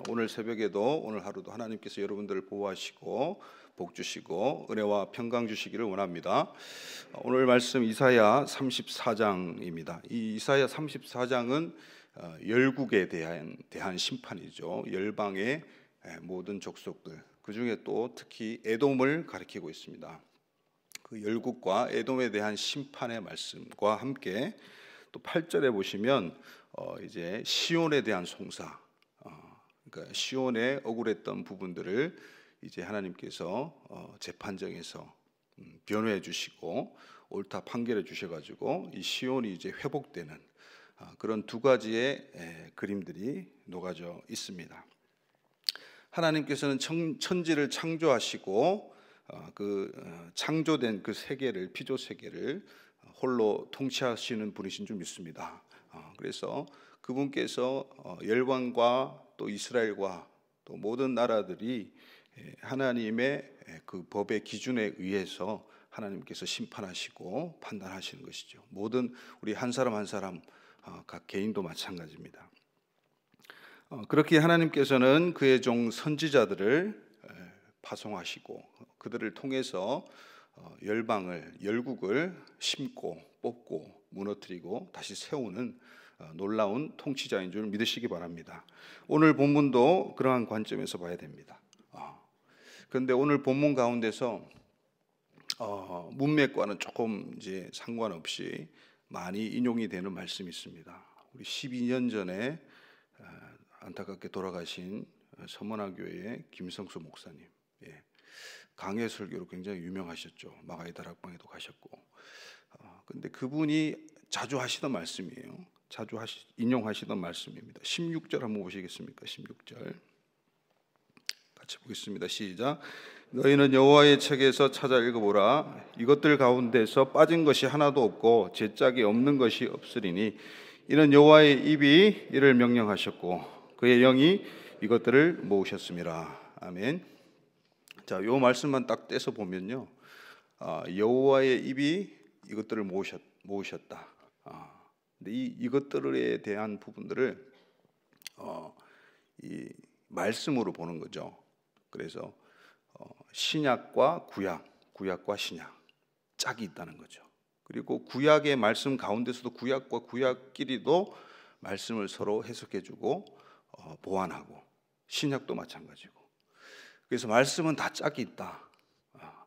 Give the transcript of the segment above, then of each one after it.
오늘 새벽에도 오늘 하루도 하나님께서 여러분들을 보호하시고 복 주시고 은혜와 평강 주시기를 원합니다. 오늘 말씀 이사야 34장입니다. 이 이사야 34장은 열국에 대한 심판이죠. 열방의 모든 족속들, 그 중에 또 특히 에돔을 가리키고 있습니다. 그 열국과 에돔에 대한 심판의 말씀과 함께 또 8절에 보시면 이제 시온에 대한 송사, 그러니까 시온에 억울했던 부분들을 이제 하나님께서 재판정에서 변호해 주시고 옳다 판결해 주셔가지고 이 시온이 이제 회복되는 그런 두 가지의 그림들이 녹아져 있습니다. 하나님께서는 천지를 창조하시고 그 창조된 그 세계를, 피조 세계를 홀로 통치하시는 분이신 줄 믿습니다. 그래서 그분께서 열방과 또 이스라엘과 또 모든 나라들이 하나님의 그 법의 기준에 의해서 하나님께서 심판하시고 판단하시는 것이죠. 모든 우리 한 사람 한 사람 각 개인도 마찬가지입니다. 그렇게 하나님께서는 그의 종 선지자들을 파송하시고 그들을 통해서 열국을 심고 뽑고 무너뜨리고 다시 세우는 놀라운 통치자인 줄 믿으시기 바랍니다. 오늘 본문도 그러한 관점에서 봐야 됩니다. 그런데 오늘 본문 가운데서 문맥과는 조금 이제 상관없이 많이 인용이 되는 말씀이 있습니다. 우리 12년 전에 안타깝게 돌아가신 서문화교회의 김성수 목사님, 강해 설교로 굉장히 유명하셨죠. 마가의 다락방에도 가셨고. 근데 그분이 자주 하시던 말씀이에요. 자주 인용하시던 말씀입니다. 16절 한번 보시겠습니까? 16절 같이 보겠습니다. 시작. 너희는 여호와의 책에서 찾아 읽어보라. 이것들 가운데서 빠진 것이 하나도 없고 제짝이 없는 것이 없으리니 이는 여호와의 입이 이를 명령하셨고 그의 영이 이것들을 모으셨음이라. 아멘. 자, 요 말씀만 딱 떼서 보면요, 여호와의 입이 이것들을 모으셨다. 근데 이것들에 대한 부분들을 이 말씀으로 보는 거죠. 그래서 신약과 구약과 신약 짝이 있다는 거죠. 그리고 구약의 말씀 가운데서도 구약과 구약끼리도 말씀을 서로 해석해주고 보완하고, 신약도 마찬가지고. 그래서 말씀은 다 짝이 있다.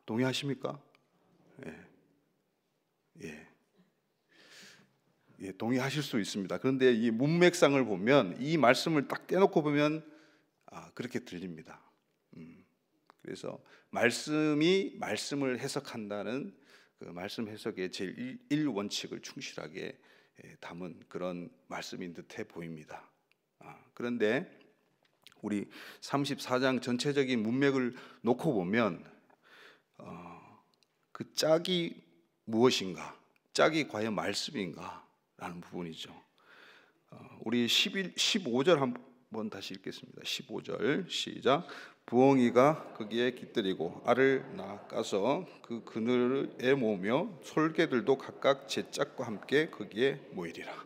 동의하십니까? 예, 동의하실 수 있습니다. 그런데 이 문맥상을 보면, 이 말씀을 딱 떼놓고 보면 그렇게 들립니다. 그래서 말씀이 말씀을 해석한다는 그 말씀 해석의 제1 원칙을 충실하게 담은 그런 말씀인 듯해 보입니다. 그런데 우리 34장 전체적인 문맥을 놓고 보면 그 짝이 무엇인가, 짝이 과연 말씀인가 라는 부분이죠. 우리 15절 한번 다시 읽겠습니다. 15절 시작. 부엉이가 거기에 깃들이고 알을 낚아서 그 그늘에 모으며 솔개들도 각각 제 짝과 함께 거기에 모이리라.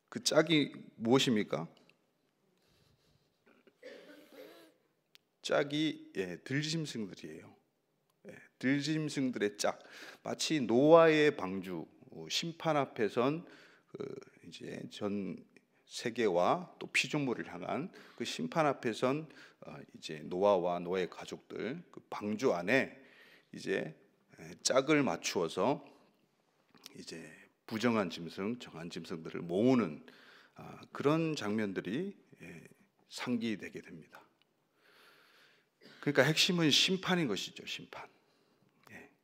그 짝이 무엇입니까? 짝이 들짐승들이에요. 들짐승들의 짝, 마치 노아의 방주, 심판 앞에선 이제 전 세계와 또 피조물을 향한 그 심판 앞에선 이제 노아와 노아의 가족들 그 방주 안에 이제 짝을 맞추어서 이제 부정한 짐승, 정한 짐승들을 모으는 그런 장면들이 상기되게 됩니다. 그러니까 핵심은 심판인 것이죠. 심판.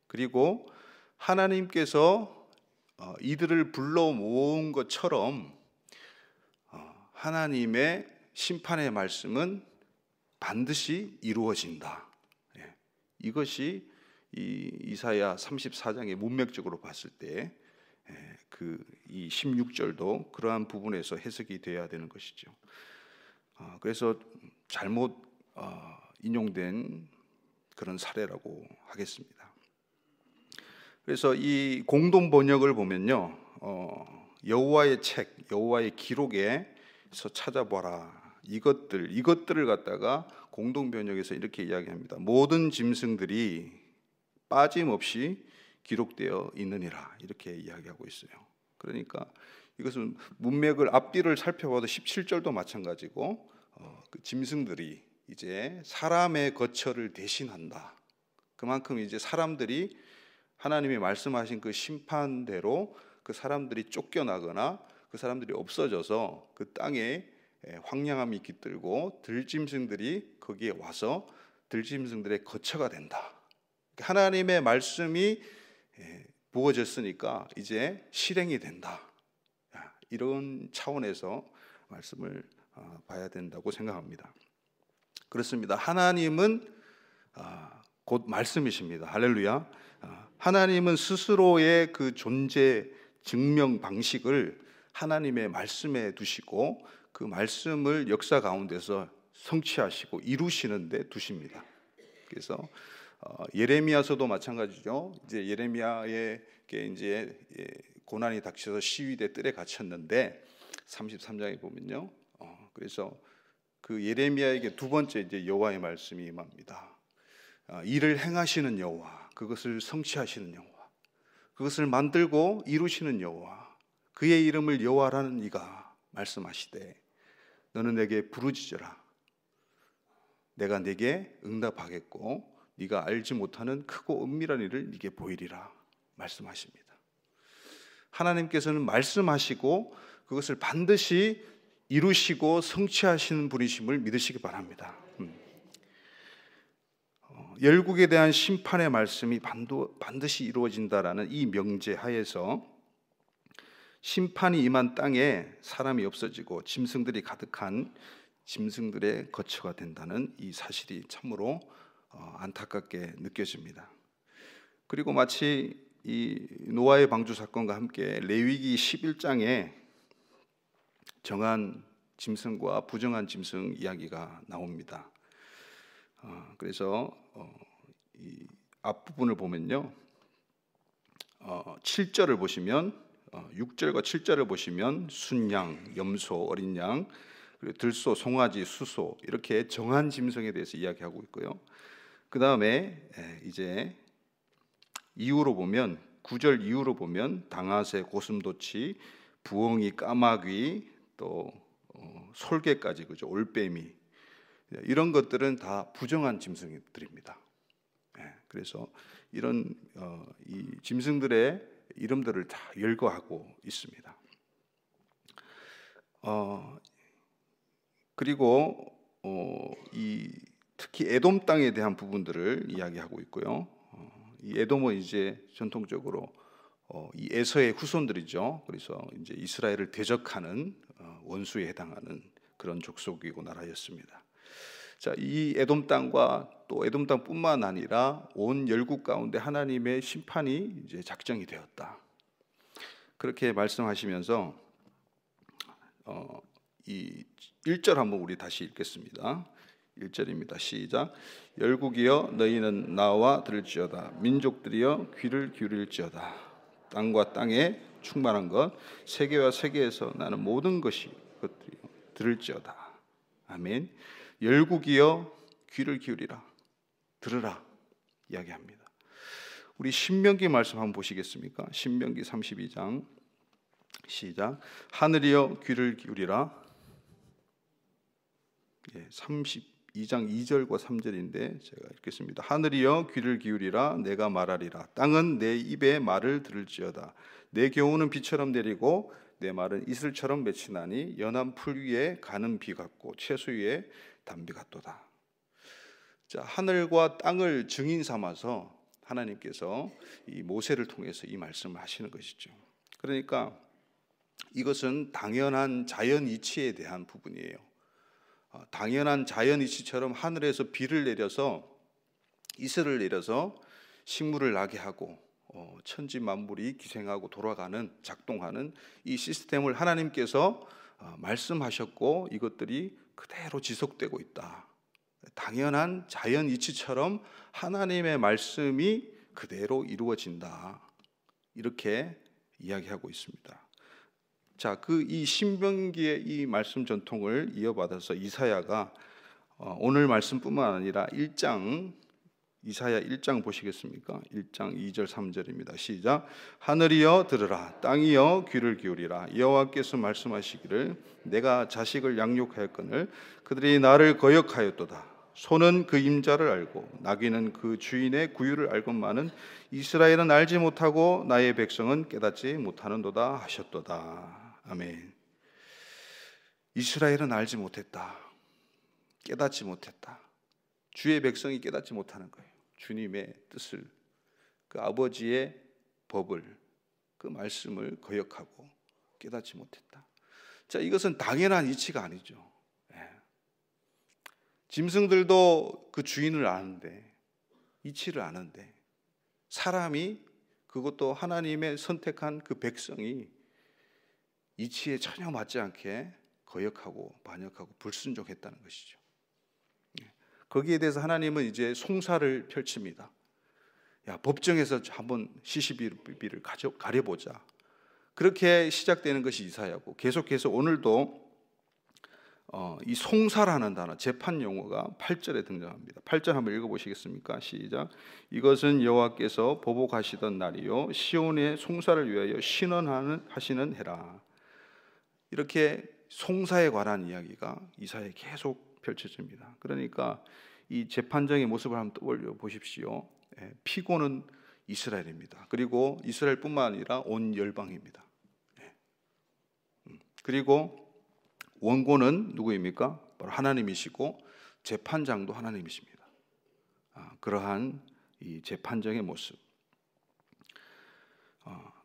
그리고 하나님께서 이들을 불러 모은 것처럼 하나님의 심판의 말씀은 반드시 이루어진다. 이것이 이 이사야 34장의 문맥적으로 봤을 때 이 16절도 그러한 부분에서 해석이 돼야 되는 것이죠. 그래서 잘못 인용된 그런 사례라고 하겠습니다. 그래서 이 공동 번역을 보면요, 여호와의 책, 여호와의 기록에 찾아보라. 이것들을 갖다가 공동 번역에서 이렇게 이야기합니다. 모든 짐승들이 빠짐없이 기록되어 있느니라, 이렇게 이야기하고 있어요. 그러니까 이것은 문맥을 앞뒤를 살펴봐도 17절도 마찬가지고 그 짐승들이 이제 사람의 거처를 대신한다. 그만큼 이제 사람들이 하나님이 말씀하신 그 심판대로 그 사람들이 쫓겨나거나 그 사람들이 없어져서 그 땅에 황량함이 깃들고 들짐승들이 거기에 와서 들짐승들의 거처가 된다. 하나님의 말씀이 부어졌으니까 이제 실행이 된다. 이런 차원에서 말씀을 봐야 된다고 생각합니다. 그렇습니다. 하나님은 곧 말씀이십니다. 할렐루야. 하나님은 스스로의 그 존재 증명 방식을 하나님의 말씀에 두시고 그 말씀을 역사 가운데서 성취하시고 이루시는 데 두십니다. 그래서 예레미야서도 마찬가지죠. 이제 예레미야에게 이제 고난이 닥쳐서 시위대 뜰에 갇혔는데 33장에 보면요. 그래서 그 예레미야에게 두 번째 이제 여호와의 말씀이 임합니다. 일을 행하시는 여호와, 그것을 성취하시는 여호와, 그것을 만들고 이루시는 여호와, 그의 이름을 여호와라는 이가 말씀하시되 너는 내게 부르짖어라. 내가 내게 응답하겠고 네가 알지 못하는 크고 은밀한 일을 네게 보이리라 말씀하십니다. 하나님께서는 말씀하시고 그것을 반드시 이루시고 성취하시는 분이심을 믿으시기 바랍니다. 열국에 대한 심판의 말씀이 반드시 이루어진다라는 이 명제 하에서 심판이 임한 땅에 사람이 없어지고 짐승들이 가득한 짐승들의 거처가 된다는 이 사실이 참으로 안타깝게 느껴집니다. 그리고 마치 이 노아의 방주 사건과 함께 레위기 11장에 정한 짐승과 부정한 짐승 이야기가 나옵니다. 그래서 이 앞부분을 보면요, 7절을 보시면 6절과 7절을 보시면 순양, 염소, 어린 양, 그리고 들소, 송아지, 수소 이렇게 정한 짐승에 대해서 이야기하고 있고요. 그 다음에 이제 이후로 보면 9절 이후로 보면 당아새, 고슴도치, 부엉이, 까마귀, 또 솔개까지, 그죠? 올빼미, 이런 것들은 다 부정한 짐승들입니다. 그래서 이런 이 짐승들의 이름들을 다 열거하고 있습니다. 그리고 이 특히 에돔 땅에 대한 부분들을 이야기하고 있고요. 이 에돔은 이제 전통적으로 이 에서의 후손들이죠. 그래서 이제 이스라엘을 대적하는 원수에 해당하는 그런 족속이고 나라였습니다. 자, 이 에돔 땅과 또 에돔 땅뿐만 아니라 온 열국 가운데 하나님의 심판이 이제 작정이 되었다. 그렇게 말씀하시면서 이 1절 한번 우리 다시 읽겠습니다. 1절입니다. 시작. 열국이여 너희는 나와 들을지어다. 민족들이여 귀를 기울일지어다. 땅과 땅에 충만한 것, 세계와 세계에서 나는 모든 것이 그것들이 들을지어다. 아멘. 열국이여 귀를 기울이라, 들으라 이야기합니다. 우리 신명기 말씀 한번 보시겠습니까? 신명기 32장 시작. 하늘이여 귀를 기울이라. 32장 2절과 3절인데 제가 읽겠습니다. 하늘이여 귀를 기울이라. 내가 말하리라. 땅은 내 입의 말을 들을지어다. 내 교훈은 비처럼 내리고 내 말은 이슬처럼 맺히나니 연한 풀 위에 가는 비 같고 채소 위에 담비 같도다. 자, 하늘과 땅을 증인 삼아서 하나님께서 이 모세를 통해서 이 말씀을 하시는 것이죠. 그러니까 이것은 당연한 자연 이치에 대한 부분이에요. 당연한 자연 이치처럼 하늘에서 비를 내려서 이슬을 내려서 식물을 나게 하고 천지 만물이 기생하고 돌아가는, 작동하는 이 시스템을 하나님께서 말씀하셨고 이것들이 그대로 지속되고 있다. 당연한 자연 이치처럼 하나님의 말씀이 그대로 이루어진다. 이렇게 이야기하고 있습니다. 자, 이 신명기의 이 말씀 전통을 이어받아서 이사야가 오늘 말씀뿐만 아니라 이사야 1장 보시겠습니까? 1장 2절 3절입니다. 시작. 하늘이여 들으라, 땅이여 귀를 기울이라. 여호와께서 말씀하시기를 내가 자식을 양육하였거늘 그들이 나를 거역하였도다. 소는 그 임자를 알고 나귀는 그 주인의 구유를 알건만은 이스라엘은 알지 못하고 나의 백성은 깨닫지 못하는도다 하셨도다. 아멘. 이스라엘은 알지 못했다, 깨닫지 못했다. 주의 백성이 깨닫지 못하는 거예요. 주님의 뜻을, 그 아버지의 법을, 그 말씀을 거역하고 깨닫지 못했다. 자, 이것은 당연한 이치가 아니죠. 짐승들도 그 주인을 아는데, 이치를 아는데, 사람이, 그것도 하나님의 선택한 그 백성이 이치에 전혀 맞지 않게 거역하고 반역하고 불순종했다는 것이죠. 거기에 대해서 하나님은 이제 송사를 펼칩니다. 야, 법정에서 한번 시시비비를 가려보자. 그렇게 시작되는 것이 이사야고, 계속해서 오늘도 이 송사라는 단어, 재판 용어가 8절에 등장합니다. 8절 한번 읽어보시겠습니까? 시작. 이것은 여호와께서 보복하시던 날이요 시온의 송사를 위하여 신원하시는 해라. 이렇게 송사에 관한 이야기가 이사야에 계속 펼쳐집니다. 그러니까 이 재판정의 모습을 한번 떠올려 보십시오. 피고는 이스라엘입니다. 그리고 이스라엘뿐만 아니라 온 열방입니다. 그리고 원고는 누구입니까? 바로 하나님이시고 재판장도 하나님이십니다. 그러한 이 재판정의 모습.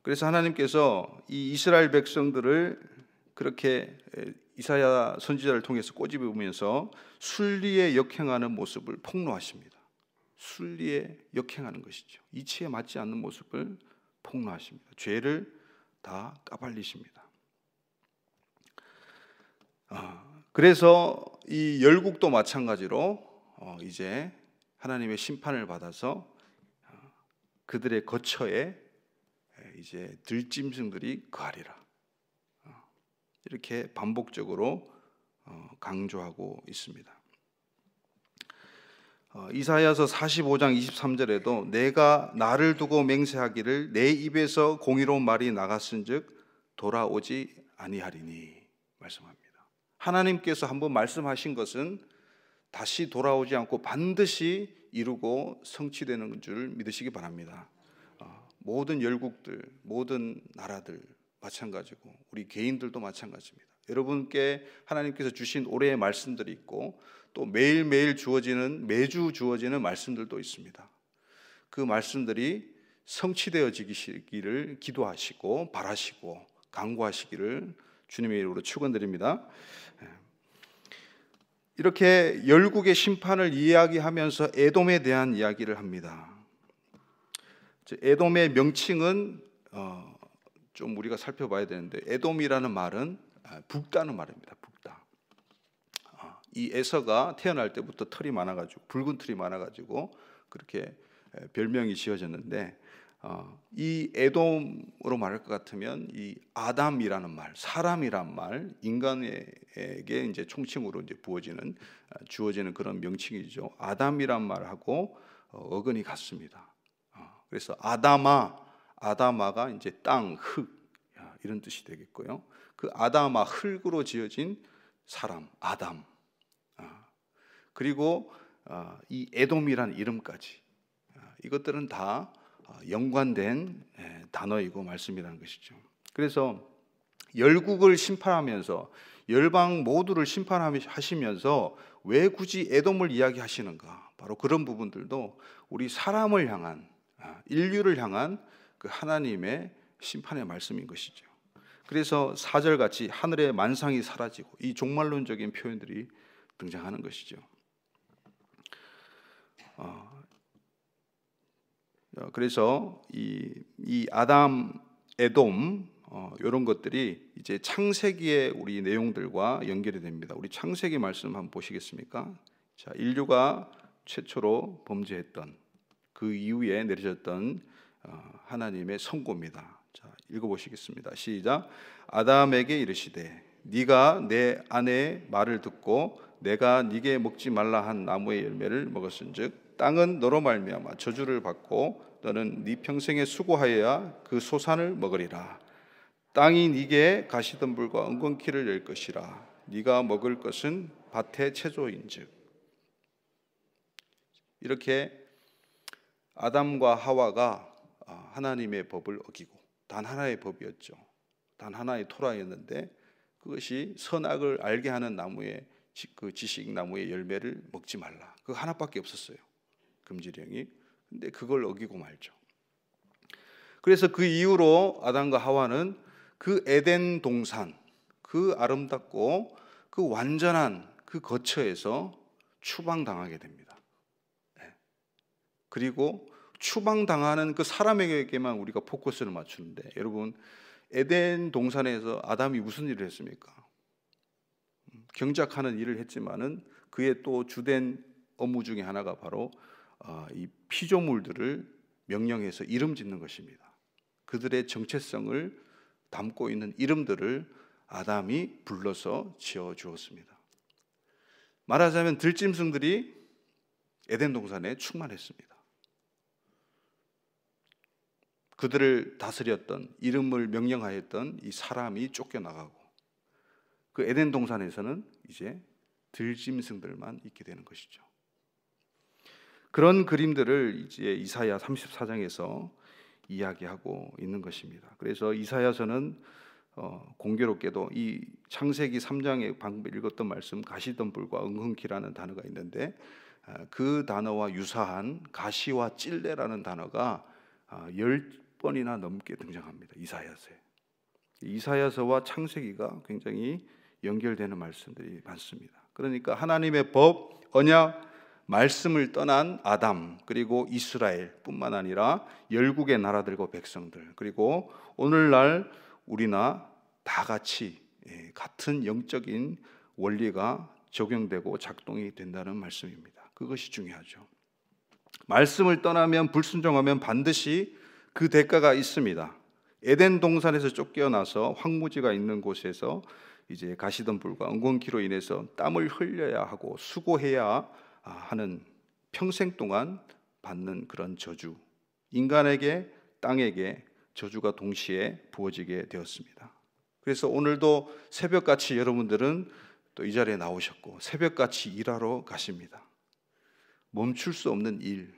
그래서 하나님께서 이 이스라엘 백성들을 그렇게 이사야 선지자를 통해서 꼬집으면서 순리에 역행하는 모습을 폭로하십니다. 순리에 역행하는 것이죠. 이치에 맞지 않는 모습을 폭로하십니다. 죄를 다 까발리십니다. 그래서 이 열국도 마찬가지로 이제 하나님의 심판을 받아서 그들의 거처에 이제 들짐승들이 거하리라. 이렇게 반복적으로 강조하고 있습니다. 이사야서 45장 23절에도 내가 나를 두고 맹세하기를 내 입에서 공의로운 말이 나갔은즉 돌아오지 아니하리니 말씀합니다. 하나님께서 한번 말씀하신 것은 다시 돌아오지 않고 반드시 이루고 성취되는 줄 믿으시기 바랍니다. 모든 열국들, 모든 나라들 마찬가지고 우리 개인들도 마찬가지입니다. 여러분께 하나님께서 주신 올해의 말씀들이 있고 또 매일매일 매주 주어지는 말씀들도 있습니다. 그 말씀들이 성취되어지기를 기도하시고 바라시고 간구하시기를 주님의 이름으로 축원드립니다. 이렇게 열국의 심판을 이야기하면서 에돔에 대한 이야기를 합니다. 에돔의 명칭은 좀 우리가 살펴봐야 되는데, 에돔이라는 말은 붉다는 말입니다. 붉다. 이 에서가 태어날 때부터 털이 많아가지고, 붉은 털이 많아가지고 그렇게 별명이 지어졌는데, 이 에돔으로 말할 것 같으면 이 아담이라는 말, 사람이란 말, 인간에게 이제 총칭으로 이제 주어지는 그런 명칭이죠. 아담이란 말하고 어근이 같습니다. 그래서 아다마가 이제 땅, 흙 이런 뜻이 되겠고요. 그 아다마, 흙으로 지어진 사람, 아담. 그리고 이 에돔이란 이름까지, 이것들은 다 연관된 단어이고 말씀이라는 것이죠. 그래서 열국을 심판하면서 열방 모두를 심판하시면서 왜 굳이 에돔을 이야기하시는가? 바로 그런 부분들도 우리 사람을 향한, 인류를 향한 그 하나님의 심판의 말씀인 것이죠. 그래서 4절 같이 하늘의 만상이 사라지고 이 종말론적인 표현들이 등장하는 것이죠. 그래서 이 아담, 에돔 이런 것들이 이제 창세기의 우리 내용들과 연결이 됩니다. 우리 창세기 말씀 한번 보시겠습니까? 자, 인류가 최초로 범죄했던 그 이후에 내려졌던 하나님의 선고입니다. 자, 읽어보시겠습니다. 시작. 아담에게 이르시되 네가 내 아내의 말을 듣고 내가 네게 먹지 말라 한 나무의 열매를 먹었은즉 땅은 너로 말미암아 저주를 받고 너는 네 평생에 수고하여야 그 소산을 먹으리라. 땅이 네게 가시덤불과 엉겅퀴를 낼 것이라. 네가 먹을 것은 밭의 채소인즉. 이렇게 아담과 하와가 하나님의 법을 어기고, 단 하나의 법이었죠. 단 하나의 토라였는데 그것이 선악을 알게 하는 나무의 그 지식 나무의 열매를 먹지 말라. 그 하나밖에 없었어요, 금지령이. 근데 그걸 어기고 말죠. 그래서 그 이후로 아담과 하와는 그 에덴 동산, 그 아름답고 그 완전한 그 거처에서 추방당하게 됩니다. 그리고 추방당하는 그 사람에게만 우리가 포커스를 맞추는데, 여러분, 에덴 동산에서 아담이 무슨 일을 했습니까? 경작하는 일을 했지만은 그의 또 주된 업무 중에 하나가 바로 이 피조물들을 명령해서 이름 짓는 것입니다. 그들의 정체성을 담고 있는 이름들을 아담이 불러서 지어 주었습니다. 말하자면 들짐승들이 에덴 동산에 충만했습니다. 그들을 다스렸던, 이름을 명령하였던 이 사람이 쫓겨나가고, 그 에덴 동산에서는 이제 들짐승들만 있게 되는 것이죠. 그런 그림들을 이제 이사야 34장에서 이야기하고 있는 것입니다. 그래서 이사야서는 공교롭게도 이 창세기 3장에 방금 읽었던 말씀 가시덤불과 엉겅퀴라는 단어가 있는데, 그 단어와 유사한 가시와 찔레라는 단어가 10번이나 넘게 등장합니다. 이사야서에. 이사야서와 창세기가 굉장히 연결되는 말씀들이 많습니다. 그러니까 하나님의 법, 언약, 말씀을 떠난 아담, 그리고 이스라엘 뿐만 아니라 열국의 나라들과 백성들, 그리고 오늘날 우리나 다 같이 같은 영적인 원리가 적용되고 작동이 된다는 말씀입니다. 그것이 중요하죠. 말씀을 떠나면, 불순종하면 반드시 그 대가가 있습니다. 에덴 동산에서 쫓겨나서 황무지가 있는 곳에서 이제 가시덤불과 엉겅퀴로 인해서 땀을 흘려야 하고 수고해야 하는, 평생 동안 받는 그런 저주, 인간에게 땅에게 저주가 동시에 부어지게 되었습니다. 그래서 오늘도 새벽같이 여러분들은 또 이 자리에 나오셨고 새벽같이 일하러 가십니다. 멈출 수 없는 일,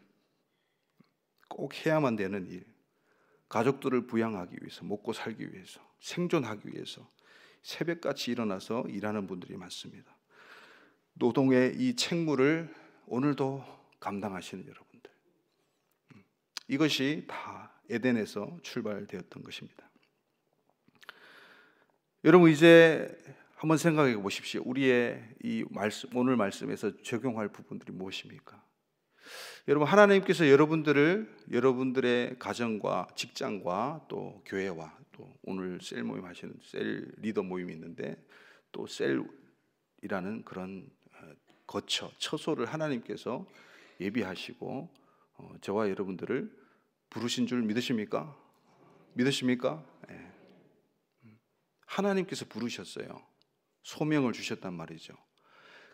꼭 해야만 되는 일, 가족들을 부양하기 위해서, 먹고 살기 위해서, 생존하기 위해서 새벽같이 일어나서 일하는 분들이 많습니다. 노동의 이 책무를 오늘도 감당하시는 여러분들, 이것이 다 에덴에서 출발되었던 것입니다. 여러분, 이제 한번 생각해 보십시오. 우리의 이 말씀, 오늘 말씀에서 적용할 부분들이 무엇입니까? 여러분, 하나님께서 여러분들의 가정과 직장과 또 교회와 또 오늘 셀 모임 하시는 셀 리더 모임이 있는데, 또 셀이라는 그런 거처, 처소를 하나님께서 예비하시고 저와 여러분들을 부르신 줄 믿으십니까? 믿으십니까? 네. 하나님께서 부르셨어요. 소명을 주셨단 말이죠.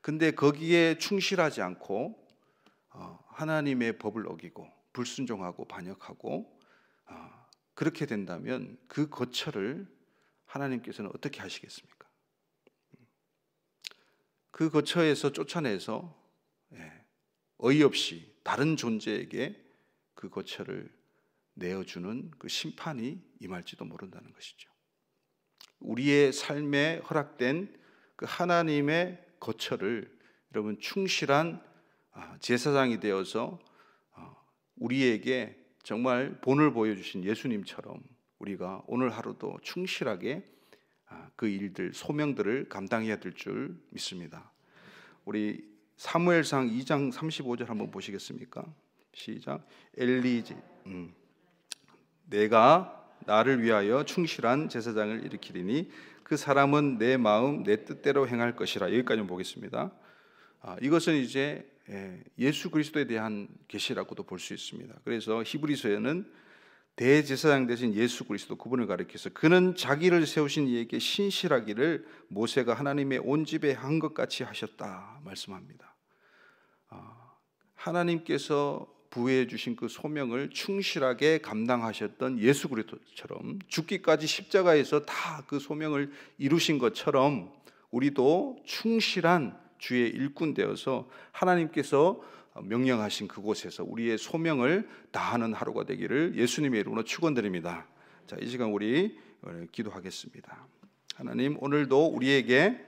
근데 거기에 충실하지 않고 하나님의 법을 어기고 불순종하고 반역하고 그렇게 된다면 그 거처를 하나님께서는 어떻게 하시겠습니까? 그 거처에서 쫓아내서 어이없이 다른 존재에게 그 거처를 내어주는 그 심판이 임할지도 모른다는 것이죠. 우리의 삶에 허락된 그 하나님의 거처를 여러분 충실한 제사장이 되어서 우리에게 정말 본을 보여주신 예수님처럼 우리가 오늘 하루도 충실하게 그 일들, 소명들을 감당해야 될 줄 믿습니다. 우리 사무엘상 2장 35절 한번 보시겠습니까? 시작. 엘리지 내가 나를 위하여 충실한 제사장을 일으키리니 그 사람은 내 마음 내 뜻대로 행할 것이라. 여기까지 보겠습니다. 이것은 이제 예수 그리스도에 대한 계시라고도 볼 수 있습니다. 그래서 히브리서에는 대제사장 되신 예수 그리스도 그분을 가리켜서 그는 자기를 세우신 이에게 신실하기를 모세가 하나님의 온 집에 한 것 같이 하셨다 말씀합니다. 하나님께서 부여해 주신 그 소명을 충실하게 감당하셨던 예수 그리스도처럼 죽기까지 십자가에서 다 그 소명을 이루신 것처럼 우리도 충실한 주의 일꾼 되어서 하나님께서 명령하신 그곳에서 우리의 소명을 다하는 하루가 되기를 예수님의 이름으로 축원드립니다. 자, 이 시간 우리 기도하겠습니다. 하나님, 오늘도 우리에게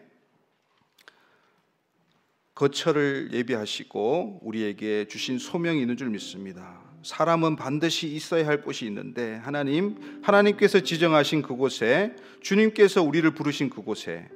거처를 예비하시고 우리에게 주신 소명이 있는 줄 믿습니다. 사람은 반드시 있어야 할 곳이 있는데 하나님께서 지정하신 그곳에, 주님께서 우리를 부르신 그곳에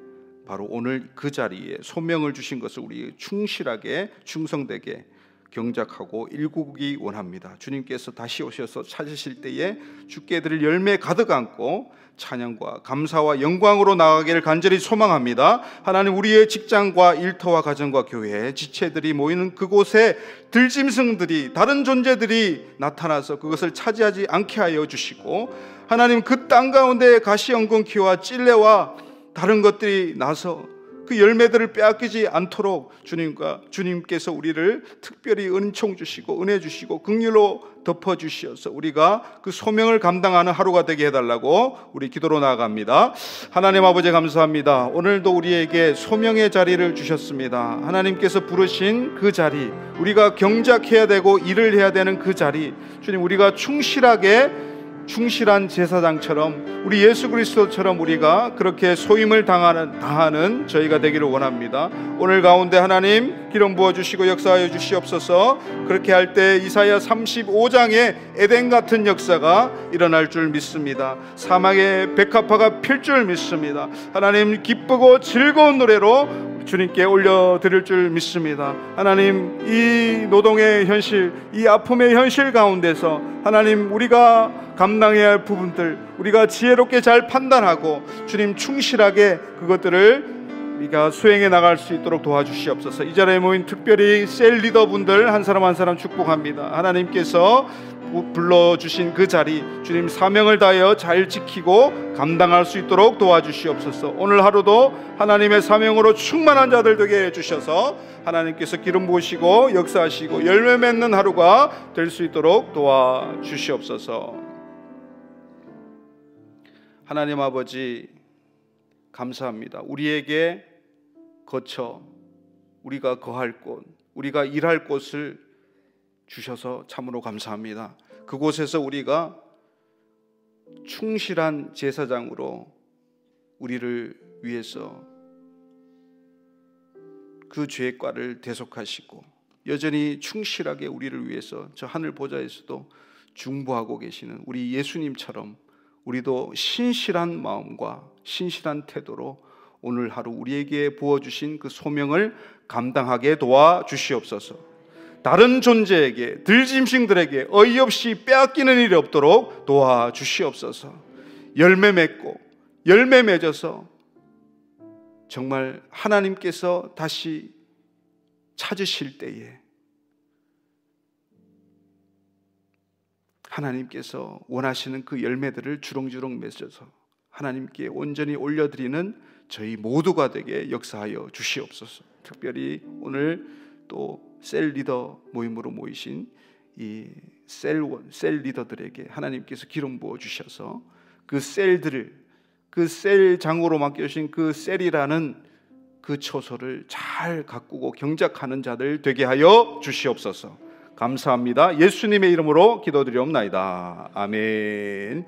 바로 오늘 그 자리에 소명을 주신 것을 우리 충실하게 충성되게 경작하고 일구기 원합니다. 주님께서 다시 오셔서 찾으실 때에 주께 드릴 열매 가득 안고 찬양과 감사와 영광으로 나아가기를 간절히 소망합니다. 하나님, 우리의 직장과 일터와 가정과 교회, 지체들이 모이는 그곳에 들짐승들이, 다른 존재들이 나타나서 그것을 차지하지 않게 하여 주시고, 하나님, 그 땅 가운데 가시엉겅퀴와 찔레와 다른 것들이 나서 그 열매들을 빼앗기지 않도록 주님께서 우리를 특별히 은총 주시고 은혜 주시고 긍휼로 덮어 주시어서 우리가 그 소명을 감당하는 하루가 되게 해달라고 우리 기도로 나아갑니다. 하나님 아버지, 감사합니다. 오늘도 우리에게 소명의 자리를 주셨습니다. 하나님께서 부르신 그 자리, 우리가 경작해야 되고 일을 해야 되는 그 자리, 주님, 우리가 충실한 제사장처럼, 우리 예수 그리스도처럼 우리가 그렇게 소임을 다하는 저희가 되기를 원합니다. 오늘 가운데 하나님 기름 부어주시고 역사하여 주시옵소서. 그렇게 할 때 이사야 35장의 에덴 같은 역사가 일어날 줄 믿습니다. 사막의 백합화가 필 줄 믿습니다. 하나님, 기쁘고 즐거운 노래로 주님께 올려드릴 줄 믿습니다. 하나님, 이 노동의 현실, 이 아픔의 현실 가운데서 하나님, 우리가 감당해야 할 부분들, 우리가 지혜롭게 잘 판단하고 주님 충실하게 그것들을 우리가 수행해 나갈 수 있도록 도와주시옵소서. 이 자리에 모인 특별히 셀 리더분들 한 사람 한 사람 축복합니다. 하나님께서 불러주신 그 자리, 주님 사명을 다하여 잘 지키고 감당할 수 있도록 도와주시옵소서. 오늘 하루도 하나님의 사명으로 충만한 자들 되게 해주셔서 하나님께서 기름 부으시고 역사하시고 열매 맺는 하루가 될 수 있도록 도와주시옵소서. 하나님 아버지, 감사합니다. 우리에게 거처, 우리가 거할 곳, 우리가 일할 곳을 주셔서 참으로 감사합니다. 그곳에서 우리가 충실한 제사장으로 우리를 위해서 그 죄과를 대속하시고 여전히 충실하게 우리를 위해서 저 하늘 보좌에서도 중보하고 계시는 우리 예수님처럼 우리도 신실한 마음과 신실한 태도로 오늘 하루 우리에게 부어주신 그 소명을 감당하게 도와주시옵소서. 다른 존재에게, 들짐승들에게 어이없이 빼앗기는 일이 없도록 도와주시옵소서. 열매 맺고 열매 맺어서 정말 하나님께서 다시 찾으실 때에 하나님께서 원하시는 그 열매들을 주렁주렁 맺어서 하나님께 온전히 올려드리는 저희 모두가 되게 역사하여 주시옵소서. 특별히 오늘 또 셀 리더 모임으로 모이신 이 셀 리더들에게 하나님께서 기름 부어 주셔서 그 셀들을, 그 셀장으로 맡겨주신 그 셀이라는 그 처소를 잘 가꾸고 경작하는 자들 되게 하여 주시옵소서. 감사합니다. 예수님의 이름으로 기도드리옵나이다. 아멘.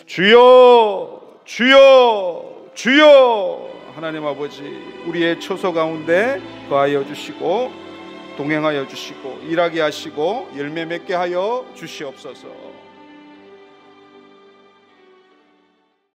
주여, 주여, 주여. 하나님 아버지, 우리의 처소 가운데 거하여 주시고 동행하여 주시고 일하게 하시고 열매 맺게 하여 주시옵소서.